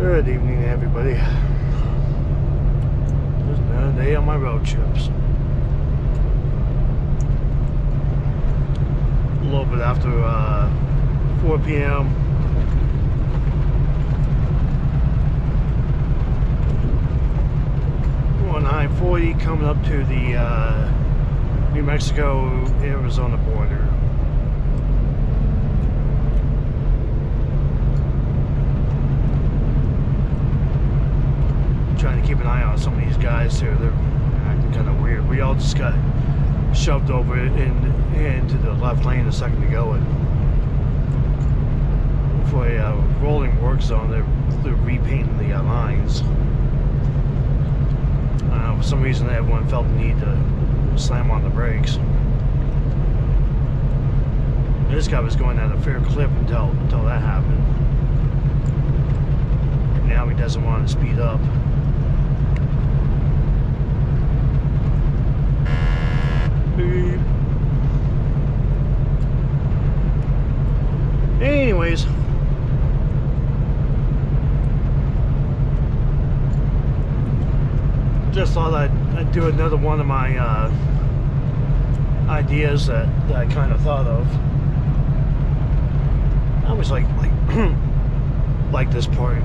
Good evening, everybody. Just another day on my road trips. A little bit after 4 p.m. On I-40 coming up to the New Mexico-Arizona border. Trying to keep an eye on some of these guys here. They're acting kind of weird. We all just got shoved over into the left lane a second ago, and for a rolling work zone, they're repainting the lines. For some reason, everyone felt the need to slam on the brakes. This guy was going at a fair clip until that happened. Now he doesn't want to speed up. Beep. Anyways, just thought I'd do another one of my ideas that I kind of thought of. I always like this part,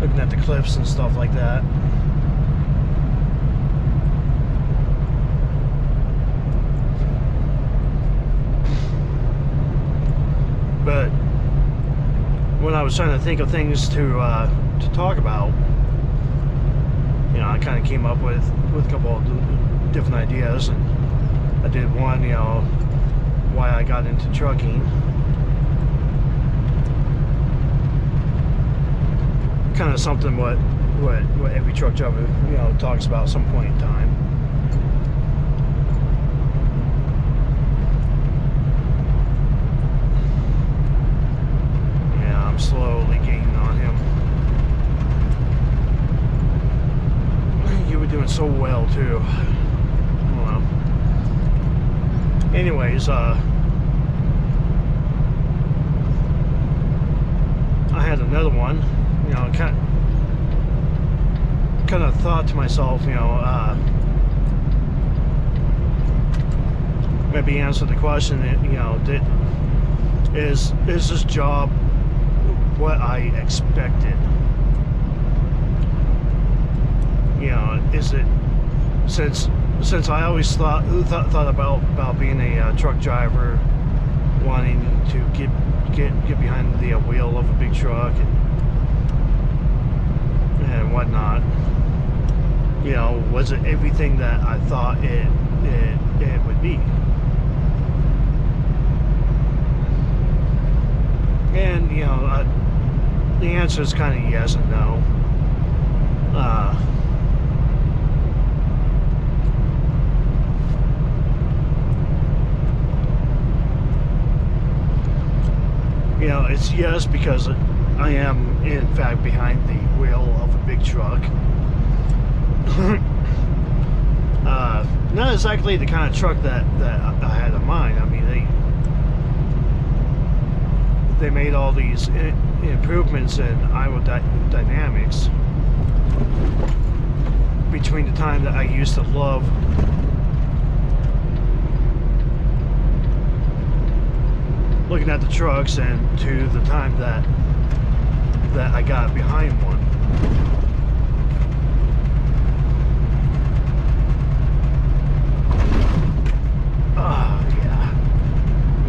looking at the cliffs and stuff like that. But when I was trying to think of things to talk about, you know, I kind of came up with a couple of different ideas, and I did one, you know, why I got into trucking. Kind of something what every truck driver, you know, talks about at some point in time. Yeah, I'm slowly gaining on him. You were doing so well too. Well, anyways, I had another one. You know, kind of thought to myself, you know, maybe answer the question that, you know, is this job what I expected? You know, is it, since I always thought about being a truck driver, wanting to get behind the wheel of a big truck and whatnot. You know, was it everything that I thought it would be? And you know, the answer is kind of yes and no. You know, it's yes because I am in fact behind the wheel of a big truck. Not exactly the kind of truck that I had in mind. I mean, they made all these improvements in aerodynamics between the time that I used to love looking at the trucks and to the time that I got behind one. Oh yeah,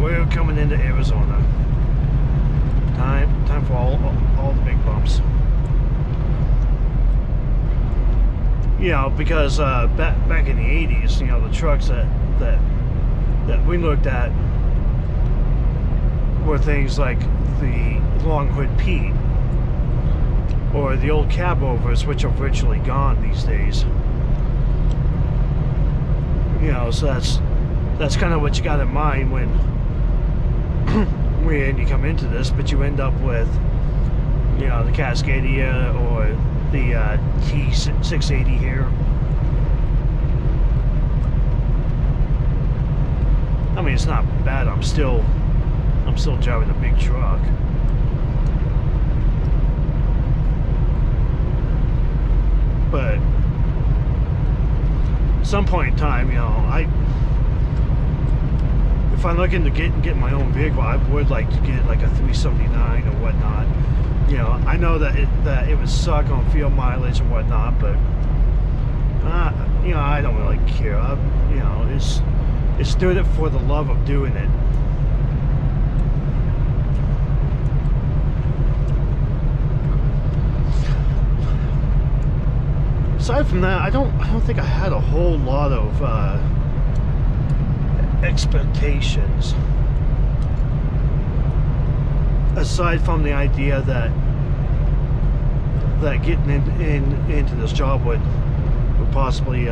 we're coming into Arizona. Time for all the big bumps. You know, because back in the 80s, you know, the trucks that we looked at were things like the Long Hood Pete or the old cab overs, which are virtually gone these days. You know, so that's kind of what you got in mind when you come into this, but you end up with, you know, the Cascadia or the T680 here. I mean, it's not bad. I'm still driving a big truck. But at some point in time, you know, if I'm looking to get my own vehicle, I would like to get like a 379 or whatnot. You know, I know that it would suck on field mileage and whatnot, but you know, I don't really care. You know, it's doing it for the love of doing it. Aside from that, I don't think I had a whole lot of expectations. Aside from the idea that getting into this job would possibly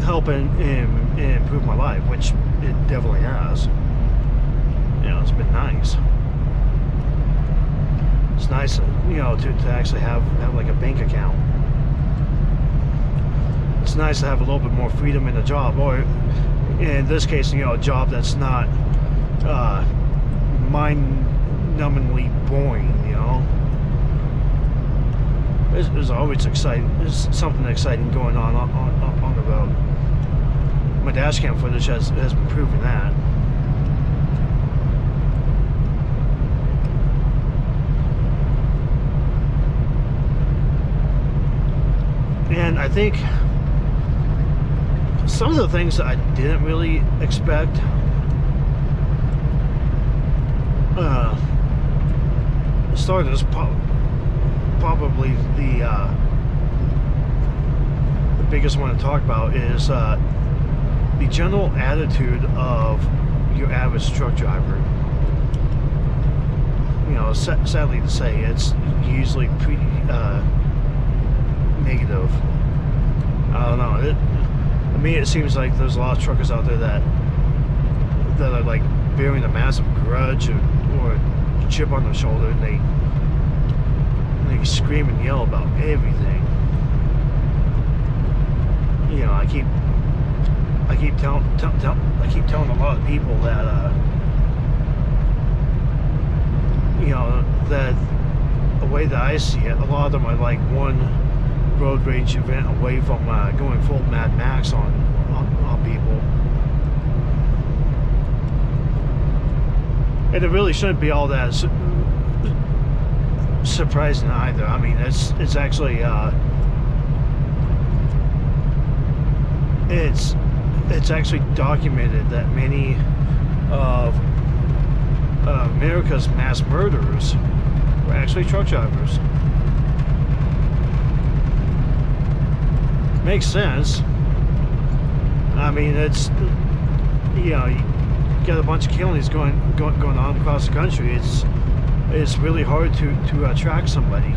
help and improve my life, which it definitely has. You know, it's been nice. It's nice, you know, to actually have like a bank account. It's nice to have a little bit more freedom in the job, or in this case, you know, a job that's not mind-numbingly boring. You know, there's always exciting. There's something exciting going on the road. My dash cam footage has been proving that. And I think some of the things that I didn't really expect, started as probably the biggest one to talk about is the general attitude of your average truck driver. You know, sadly to say, it's usually pretty negative. I don't know. To me, it seems like there's a lot of truckers out there that are like bearing a massive grudge or a chip on their shoulder, and they scream and yell about everything. You know, I keep telling a lot of people that you know, that the way that I see it, a lot of them are like one road rage event away from going full Mad Max on people. And it really shouldn't be all that surprising either. I mean, it's actually it's actually documented that many of America's mass murderers were actually truck drivers. Makes sense. I mean, it's, you know, you got a bunch of killings going on across the country. It's really hard to track somebody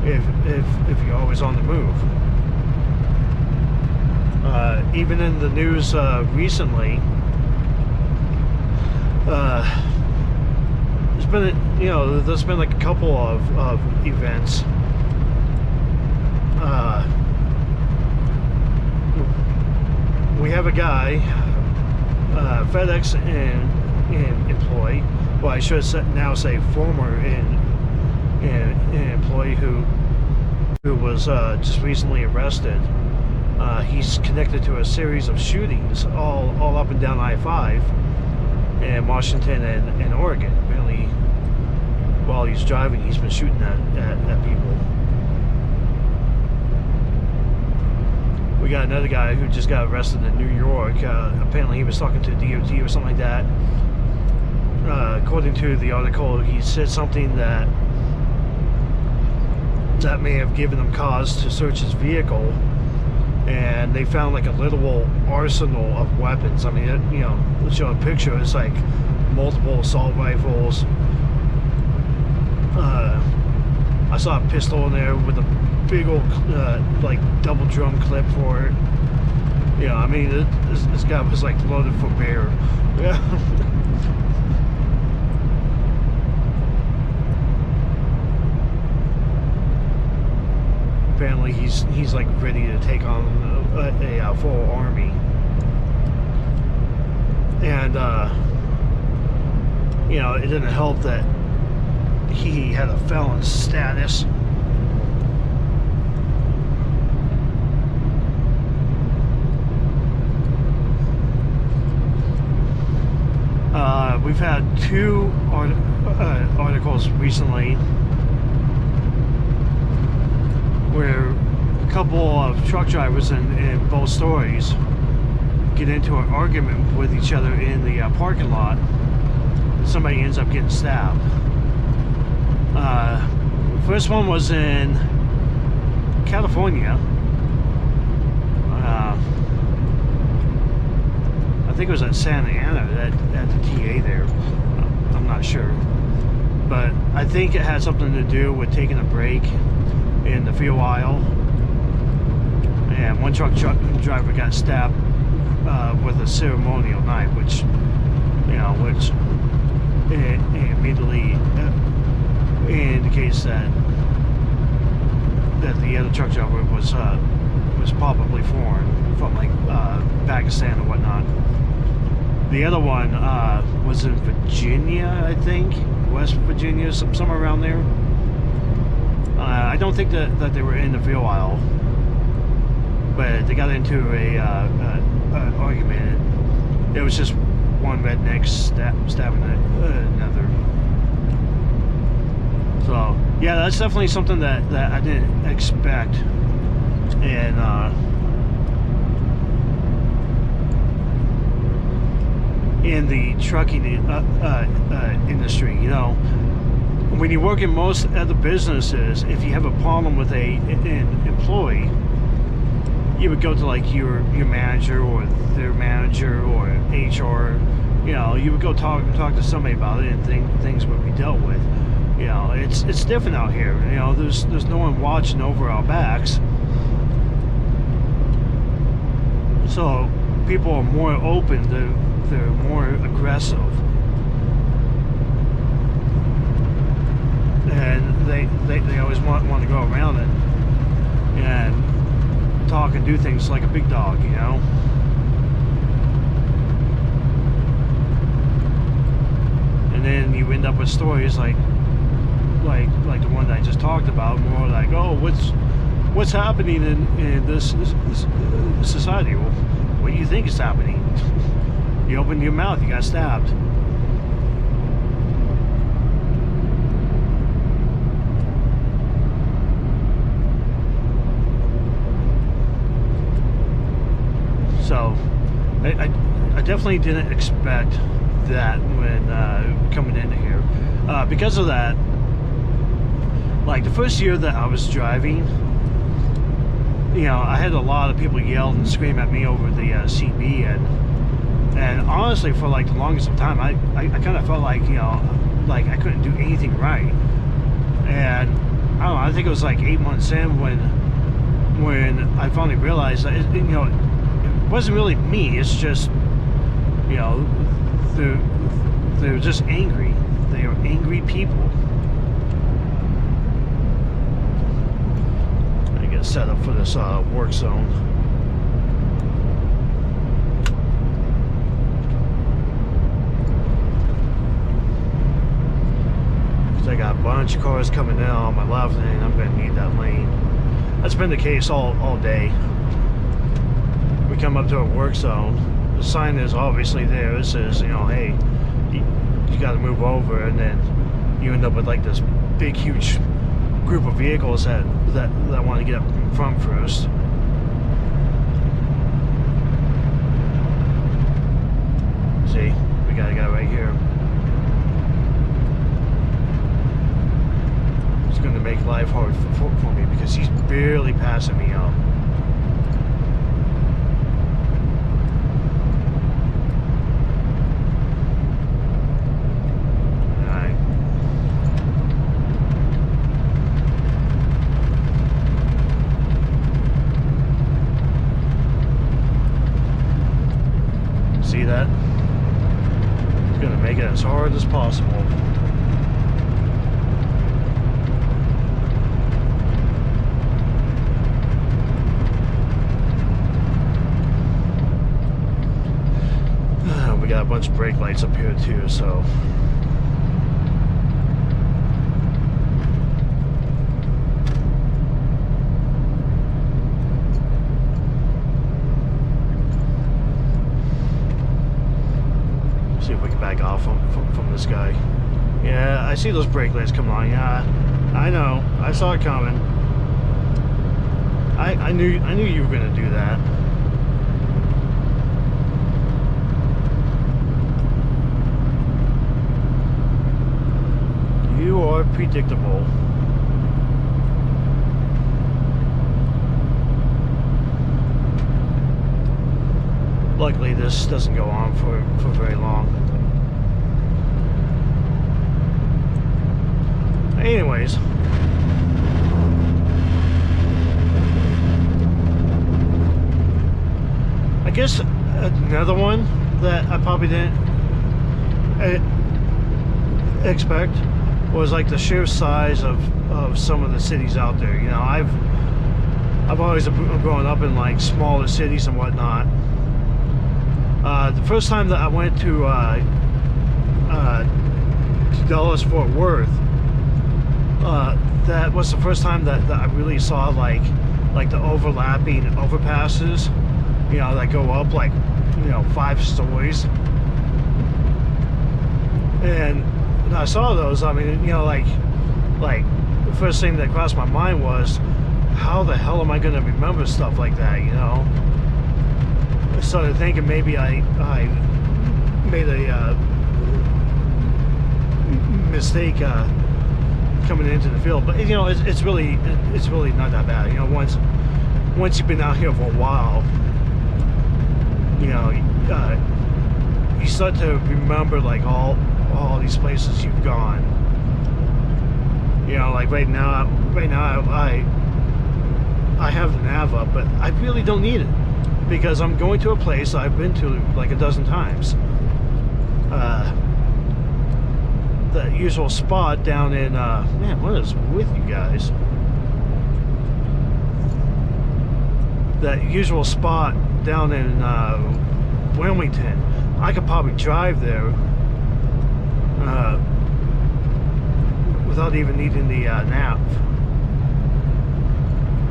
if you're always on the move. Even in the news recently, there's been like a couple of events. We have a guy, FedEx and employee. Well, I should now say former employee who was just recently arrested. He's connected to a series of shootings all up and down I-5 in Washington and Oregon. Apparently, while he's driving, he's been shooting at people. We got another guy who just got arrested in New York. Apparently he was talking to DOT or something like that. According to the article, he said something that may have given him cause to search his vehicle, and they found like a literal arsenal of weapons. I mean, you know, let's show a picture. It's like multiple assault rifles. I saw a pistol in there with a big old like double drum clip for it. You know, I mean, this guy was like loaded for bear. Yeah. Apparently he's like ready to take on a full army. And you know, it didn't help that he had a felon status. we've had two articles recently where a couple of truck drivers in both stories get into an argument with each other in the parking lot. Somebody ends up getting stabbed. First one was in California. I think it was at Santa Ana at the TA there. I'm not sure, but I think it had something to do with taking a break in the fuel aisle, and one truck driver got stabbed with a ceremonial knife, which it immediately indicates that the other truck driver was probably foreign, from like Pakistan or whatnot. The other one was in Virginia, I think, West Virginia, somewhere around there. I don't think that they were in the fuel aisle, but they got into a argument. It was just one redneck stabbing another. So yeah, that's definitely something that I didn't expect. And in the trucking industry, you know, when you work in most other businesses, if you have a problem with an employee, you would go to like your manager or their manager or HR. You know, you would go talk to somebody about it, and things would be dealt with. You know, it's different out here. You know, there's no one watching over our backs, so people are more open. They're more aggressive, and they always want to go around it and talk and do things like a big dog, you know. And then you end up with stories like the one that I just talked about, more like, oh, what's happening in this society? Well, what do you think is happening? You opened your mouth, you got stabbed. So I definitely didn't expect that when coming into here. Because of that, like the first year that I was driving, you know, I had a lot of people yell and scream at me over the CB, and honestly, for like the longest of time, I kind of felt like, you know, like I couldn't do anything right. And I don't know, I think it was like 8 months in when I finally realized that you know, it wasn't really me. It's just, you know, they're just angry. They are angry people. I get set up for this work zone. I got a bunch of cars coming down on my left lane. I'm going to need that lane. That's been the case all day. We come up to a work zone. The sign is obviously there. It says, you know, hey, you got to move over, and then you end up with like this big, huge group of vehicles that want to get up in front first. See, we got a guy right here. Going to make life hard for me because he's barely passing me up. Alright. See that? He's going to make it as hard as possible. We got a bunch of brake lights up here too, so see if we can back off from this guy. Yeah, I see those brake lights come on. Yeah, I know. I saw it coming. I knew you were gonna do that. You are predictable. Luckily, this doesn't go on for very long. Anyways, I guess another one that I probably didn't expect was like the sheer size of some of the cities out there. You know, I've always grown up in like smaller cities and whatnot. The first time that I went to Dallas-Fort Worth, that was the first time that I really saw like the overlapping overpasses, you know, that go up like, you know, 5 stories. And when I saw those, I mean, you know, like the first thing that crossed my mind was, how the hell am I going to remember stuff like that, you know? I started thinking maybe I made a mistake coming into the field, but you know, it's really not that bad. You know, once you've been out here for a while, you know, you start to remember like all these places you've gone. You know, like right now I have the nav up, but I really don't need it because I'm going to a place I've been to like a dozen times. The usual spot down in man, what is with you guys? That usual spot down in Wilmington. I could probably drive there without even needing the nav,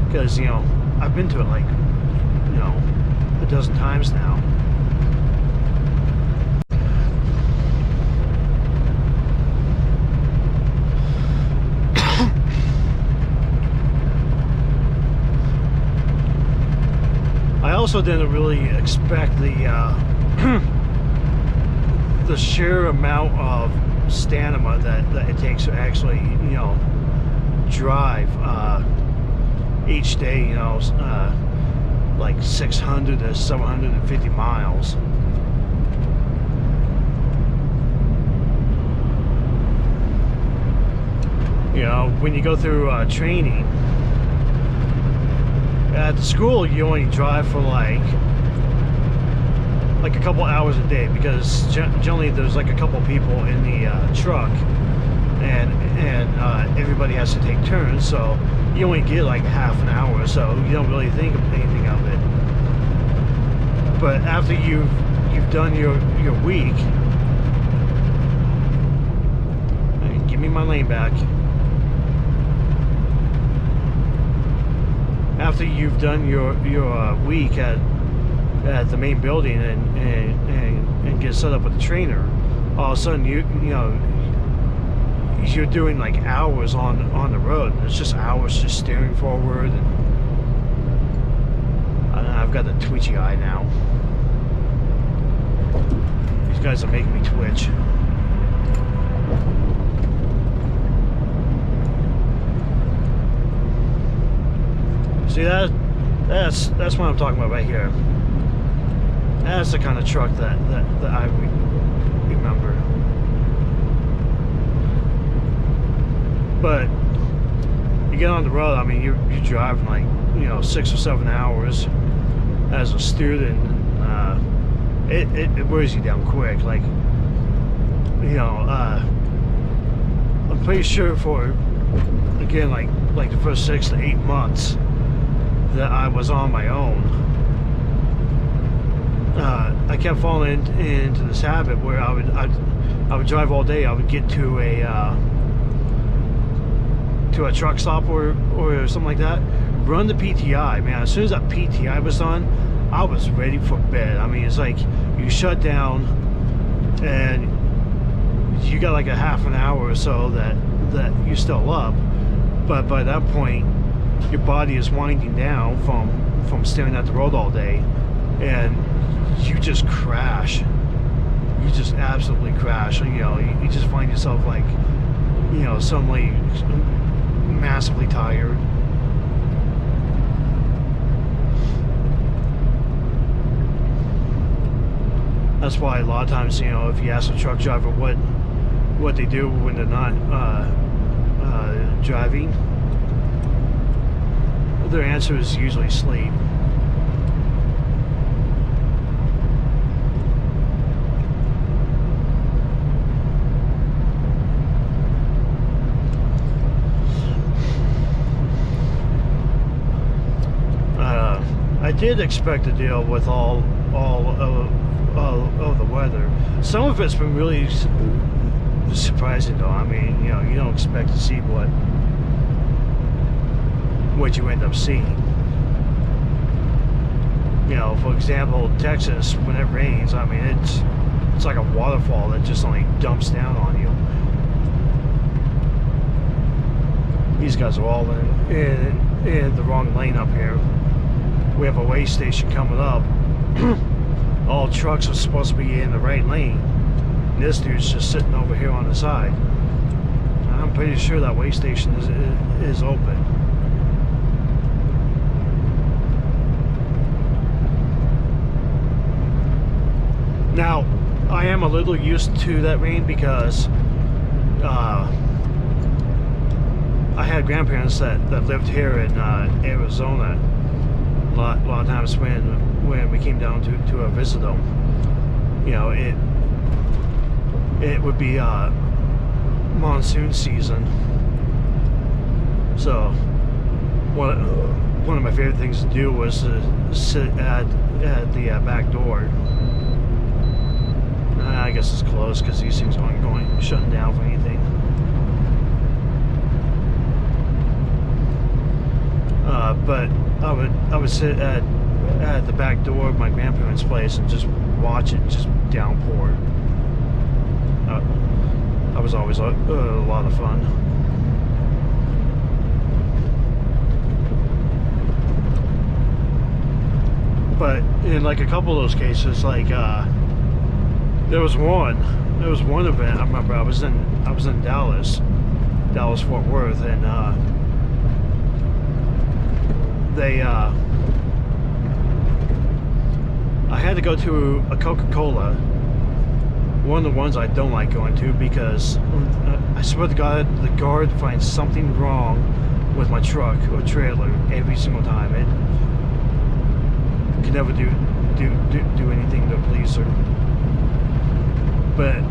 because you know I've been to it like, you know, a dozen times now. I also didn't really expect the sheer amount of stamina that it takes to actually, you know, drive each day, you know, like 600 to 750 miles. You know, when you go through training at the school, you only drive for like a couple hours a day, because generally there's like a couple people in the truck, and everybody has to take turns, so you only get like half an hour, so you don't really think of anything of it. But after you've done your week, give me my lane back. After you've done your week at the main building and get set up with the trainer, all of a sudden you know you're doing like hours on the road. It's just hours just staring forward, and I've got the twitchy eye now. These guys are making me twitch. See, that's what I'm talking about right here. That's the kind of truck that I remember. But you get on the road, I mean, you're driving like, you know, 6 or 7 hours as a student. It wears you down quick. Like, you know, I'm pretty sure for, again, like the first 6 to 8 months that I was on my own, I kept falling into this habit where I would drive all day. I would get to a truck stop or something like that, run the PTI. Man, as soon as that PTI was done, I was ready for bed. I mean, it's like you shut down and got like a half an hour or so that you're still up, but by that point your body is winding down from staring at the road all day, and you just crash. You just absolutely crash. You just find yourself like, suddenly massively tired. That's why a lot of times, if you ask a truck driver what they do when they're not driving, their answer is usually sleep. I did expect to deal with all of the weather. Some of it's been really surprising though. I mean, you don't expect to see what you end up seeing. For example, Texas, when it rains, I mean, it's like a waterfall that just only dumps down on you. These guys are all in the wrong lane up here. We have a weigh station coming up. All trucks are supposed to be in the right lane. And this dude's just sitting over here on the side. I'm pretty sure that weigh station is open. Now, I am a little used to that rain because I had grandparents that lived here in Arizona. A lot of times when we came down to visit them, it would be monsoon season. So one of my favorite things to do was to sit at the back door. I guess it's closed because these things aren't shutting down for anything. But I would sit at the back door of my grandparents' place and just watch it just downpour. That was always a lot of fun. But in like a couple of those cases, like there was one event. I remember I was in Dallas Fort Worth, and I had to go to a Coca-Cola, one of the ones I don't like going to, because I swear to God, the guard finds something wrong with my truck or trailer every single time. It can never do anything to please her. But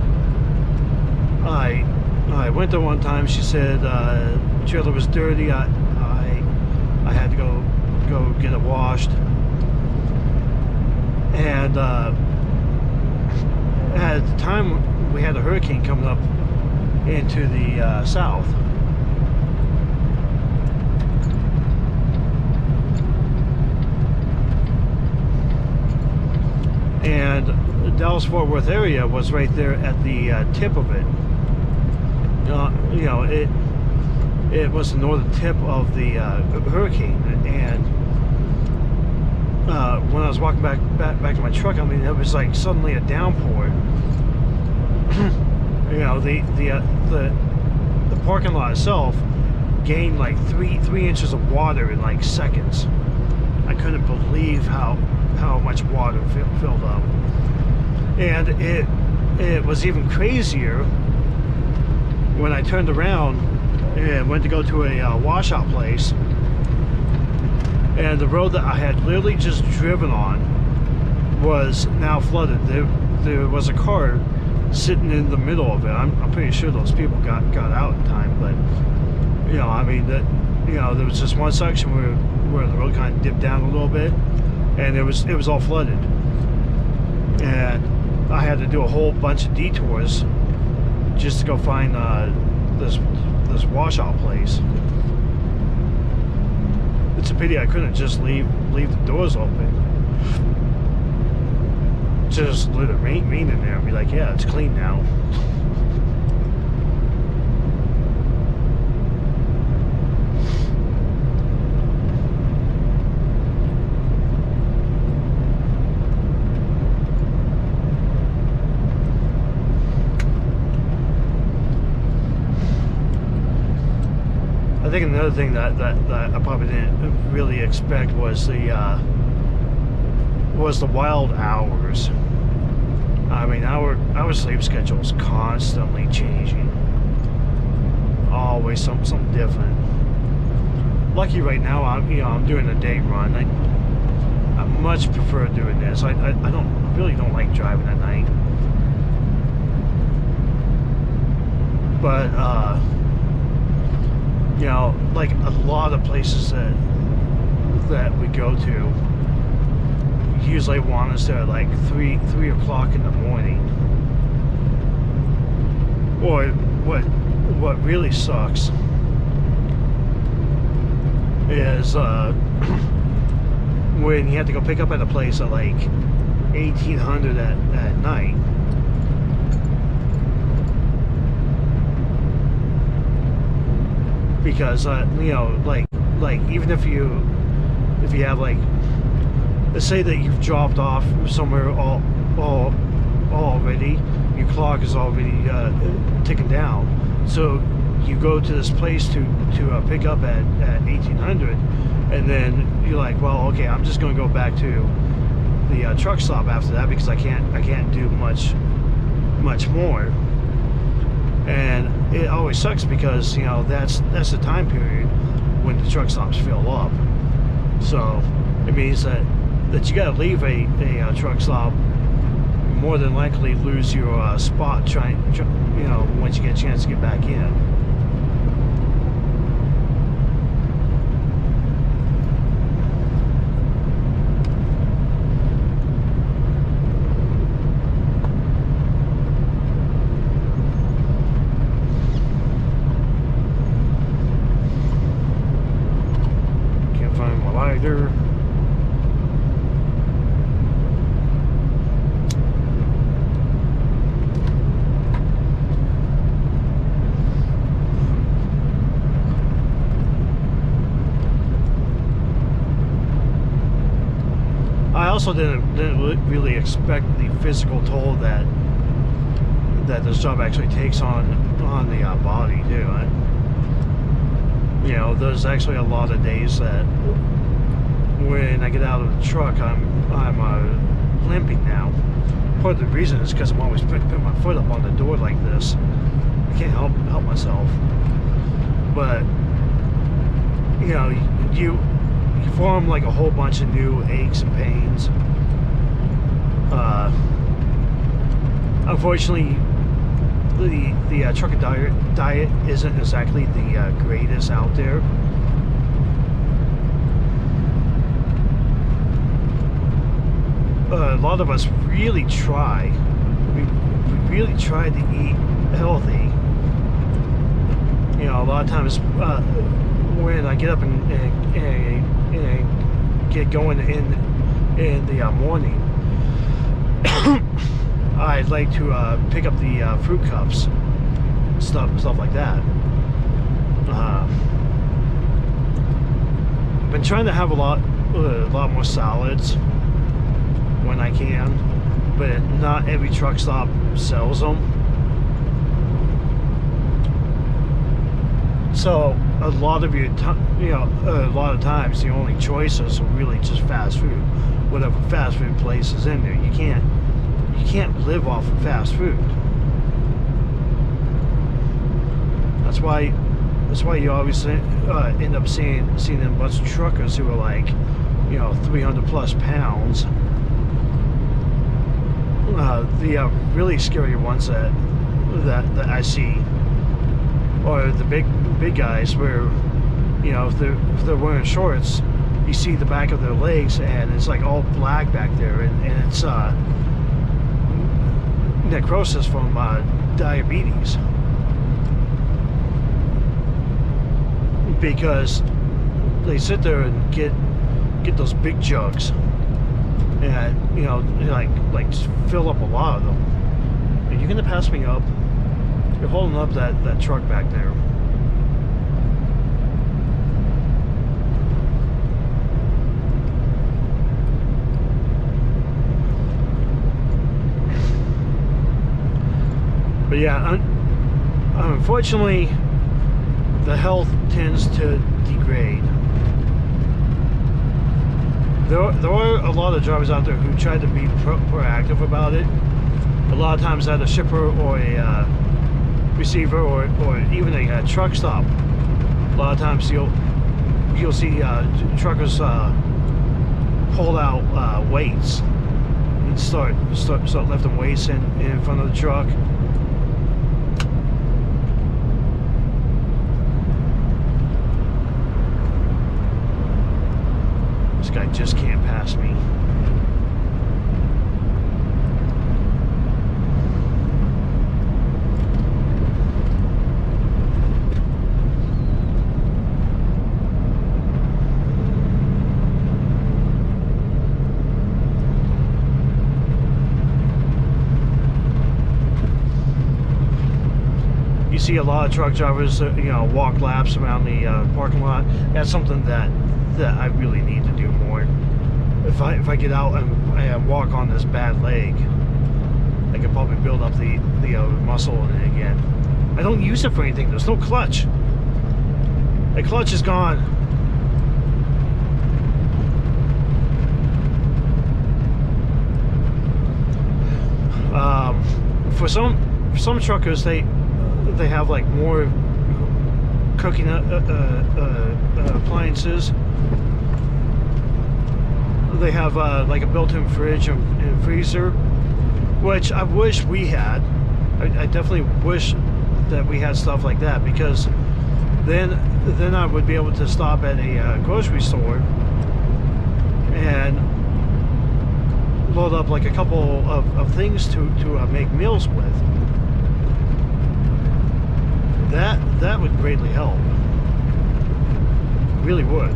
I went there one time. She said the trailer was dirty. I had to go get it washed. And at the time we had a hurricane coming up into the south. And the Dallas-Fort Worth area was right there at the tip of it. It was the northern tip of the hurricane, and when I was walking back to my truck, I mean, it was like suddenly a downpour. The parking lot itself gained like three inches of water in like seconds. I couldn't believe how much water filled up, and it was even crazier when I turned around and went to go to a washout place, and the road that I had literally just driven on was now flooded. There was a car sitting in the middle of it. I'm pretty sure those people got out in time, but I mean that there was just one section where the road kind of dipped down a little bit, and it was all flooded, and I had to do a whole bunch of detours just to go find this washout place. It's a pity I couldn't just leave the doors open. Just let it rain in there and be like, yeah, it's clean now. think another thing that I probably didn't really expect was the wild hours. I mean, our sleep schedule is constantly changing. Always something different. Lucky right now, I'm doing a day run. I much prefer doing this. I really don't like driving at night. But you know, like a lot of places that we go to usually want us there at like 3 o'clock in the morning. Or what really sucks is when you have to go pick up at a place at like 1800 at night. Because you know, like even if you have like, let's say that you've dropped off somewhere already, your clock is already ticking down. So you go to this place to pick up at 1800, and then you're like, well, okay, I'm just going to go back to the truck stop after that because I can't do much more. And it always sucks because, you know, that's the time period when the truck stops fill up. So it means that you got to leave a truck stop, more than likely lose your spot trying, you know, once you get a chance to get back in. Can't find my lighter. I also didn't really expect the physical toll that this job actually takes on the body too. You know, there's actually a lot of days that when I get out of the truck, I'm limping now. Part of the reason is because I'm always putting my foot up on the door like this. I can't help myself. But you know, you form like a whole bunch of new aches and pains. Unfortunately, the trucker diet isn't exactly the greatest out there. A lot of us really try. We really try to eat healthy. You know, a lot of times when I get up and get going in the morning, I'd like to pick up the fruit cups, stuff like that. I've been trying to have a lot more salads when I can, but not every truck stop sells them. So a lot of a lot of times the only choices are really just fast food, whatever fast food place is in there. You can't live off of fast food. That's why you always end up seeing a bunch of truckers who are like, you know, 300 plus pounds. The really scary ones that I see are the big guys where, you know, if they're wearing shorts, you see the back of their legs and it's like all black back there, and it's necrosis from diabetes, because they sit there and get those big jugs, and you know, like just fill up a lot of them. Are you gonna pass me up? You're holding up that truck back there. But yeah, unfortunately, the health tends to degrade. There are a lot of drivers out there who try to be proactive about it. A lot of times at a shipper or a receiver or even a truck stop, a lot of times you'll see truckers pull out weights and start lifting weights in front of the truck. This guy just can't pass me. You see a lot of truck drivers, walk laps around the parking lot. That's something that I really need to do more. If I get out and walk on this bad leg, I could probably build up the muscle in it again. I don't use it for anything. There's no clutch. The clutch is gone. For some truckers, they have like more cooking appliances. They have like a built-in fridge and freezer, which I wish we had. I definitely wish that we had stuff like that, because then I would be able to stop at a grocery store and load up like a couple of things to make meals with. That would greatly help. It really would.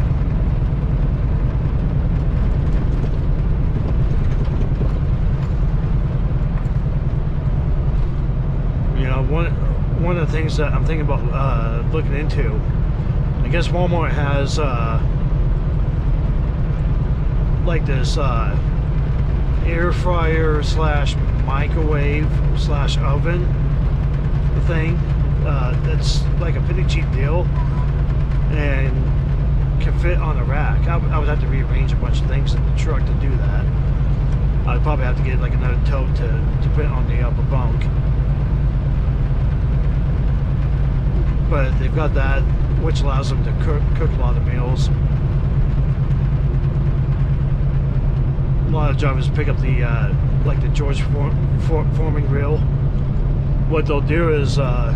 One of the things that I'm thinking about looking into, I guess Walmart has like this air fryer slash microwave slash oven thing that's like a pretty cheap deal and can fit on a rack. I would have to rearrange a bunch of things in the truck to do that. I'd probably have to get like another tote to put on the upper bunk. But they've got that, which allows them to cook a lot of meals. A lot of drivers pick up the like the George Foreman grill. What they'll do is they'll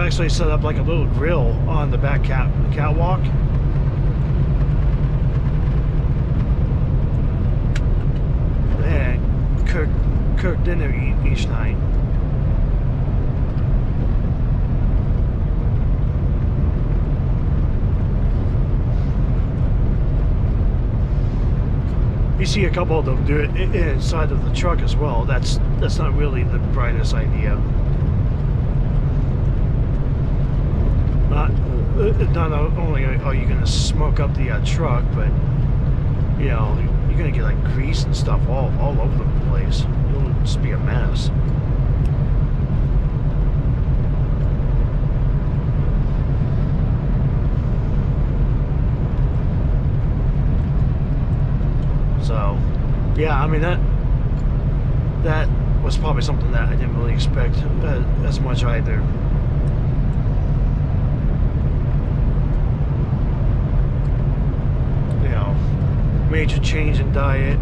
actually set up like a little grill on the back catwalk. And cook dinner each night. You see a couple of them do it inside of the truck as well. That's not really the brightest idea. Not only are you going to smoke up the truck, but you're going to get like grease and stuff all over the place. It'll just be a mess. So, yeah, I mean that was probably something that I didn't really expect as much either. Major change in diet.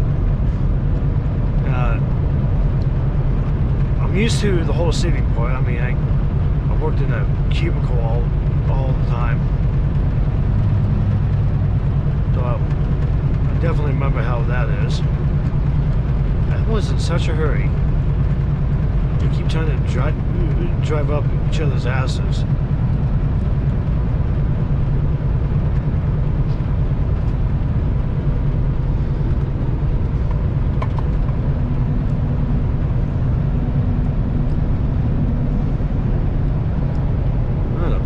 I'm used to the whole sitting part. I mean, I worked in a cubicle all the time. So I definitely remember how that is. I was in such a hurry. You keep trying to drive up each other's asses.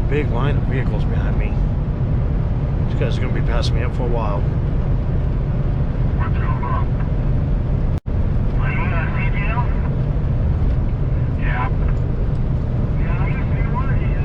Big line of vehicles behind me. These guys are going to be passing me up for a while. What's going on? Are you on a CDL? Yeah. Yeah, I used to be one of these.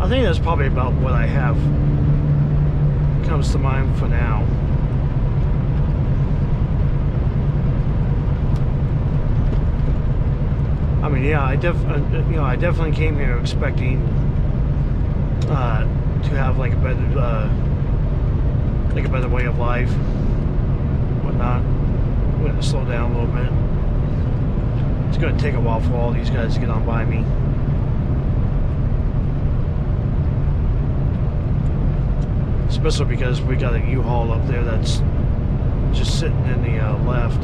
I think that's probably about what I have comes to mind for now. I mean, yeah, I definitely came here expecting to have like a better way of life, whatnot. I'm gonna slow down a little bit. It's gonna take a while for all these guys to get on by me. Especially because we got a U-Haul up there that's just sitting in the left.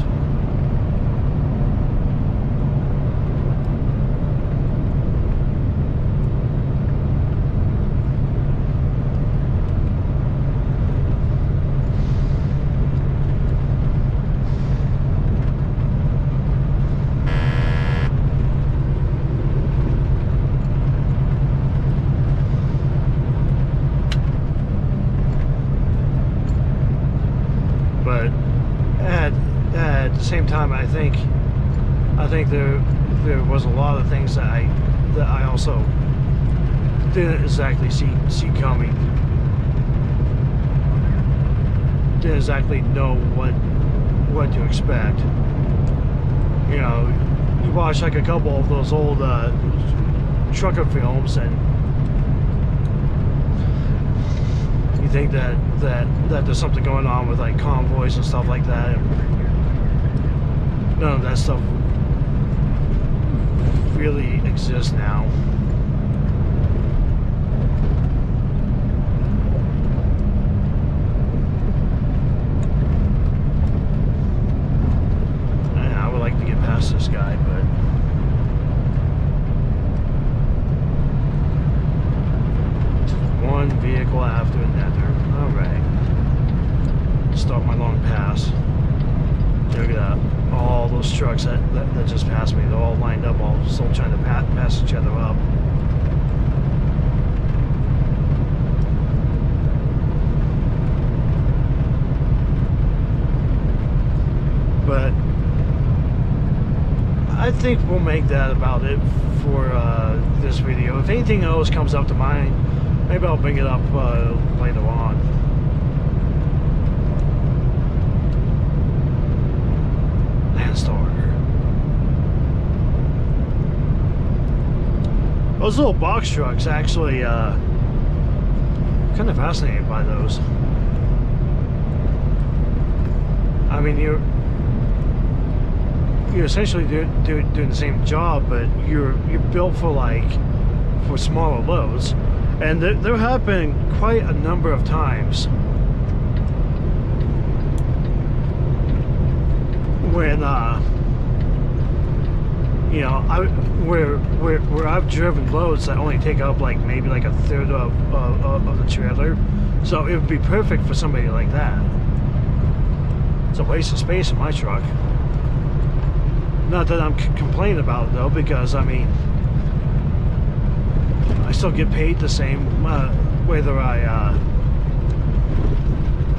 But at the same time, I think there was a lot of things that I also didn't exactly see coming. Didn't exactly know what to expect. You know, you watch like a couple of those old trucker films and you think that there's something going on with like convoys and stuff like that. None of that stuff really exists now. And I would like to get past this guy, but one vehicle after another. All right. Start my long pass. Look at that. All those trucks that just passed me. They're all lined up, all still trying to pass each other up. But I think we'll make that about it for this video. If anything else comes up to mind, maybe I'll bring it up later on. Landstar. Those little box trucks, actually, kind of fascinated by those. I mean, you're essentially doing the same job, but you're built for smaller loads. And there have been quite a number of times when you know, where I've driven loads that only take up like maybe like a third of the trailer, so it would be perfect for somebody like that. It's a waste of space in my truck. Not that I'm complaining about it though, because I mean, I still get paid the same whether I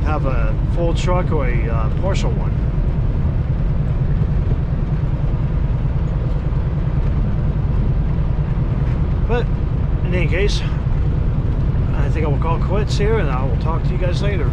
have a full truck or a partial one. But in any case, I think I will call quits here and I will talk to you guys later.